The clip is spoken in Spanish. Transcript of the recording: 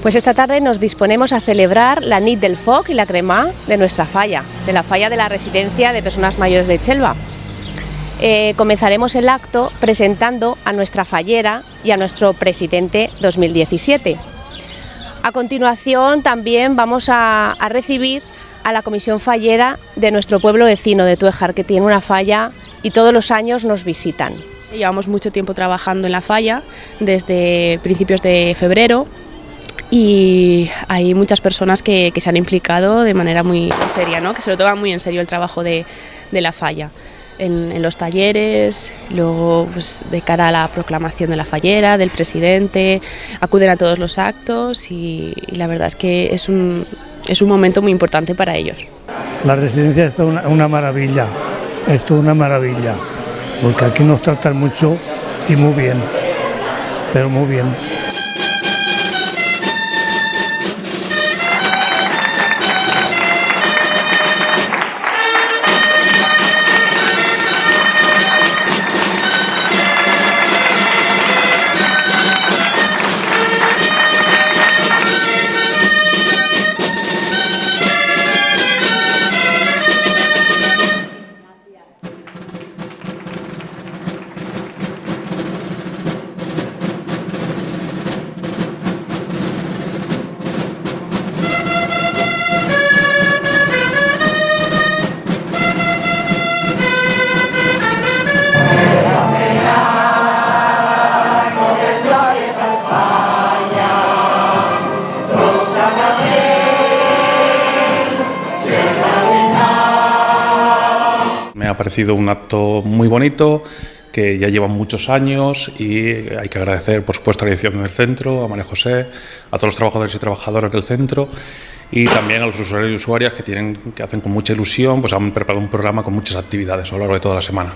Pues esta tarde nos disponemos a celebrar la nit del foc y la cremà de nuestra falla, de la falla de la Residencia de Personas Mayores de Xelva. Comenzaremos el acto presentando a nuestra fallera y a nuestro presidente 2017. A continuación también vamos a recibir a la comisión fallera de nuestro pueblo vecino de Tuéjar, que tiene una falla y todos los años nos visitan. Llevamos mucho tiempo trabajando en la falla, desde principios de febrero, y hay muchas personas que se han implicado de manera muy seria, ¿no? Que se lo toman muy en serio el trabajo de la falla. En los talleres, luego pues, de cara a la proclamación de la fallera, del presidente, acuden a todos los actos y la verdad es que es un momento muy importante para ellos. La residencia es una maravilla, esto es una maravilla, porque aquí nos tratan mucho y muy bien, pero muy bien. Me ha parecido un acto muy bonito, que ya lleva muchos años y hay que agradecer, por supuesto, a la dirección del centro, a María José, a todos los trabajadores y trabajadoras del centro y también a los usuarios y usuarias que hacen con mucha ilusión, pues han preparado un programa con muchas actividades a lo largo de toda la semana.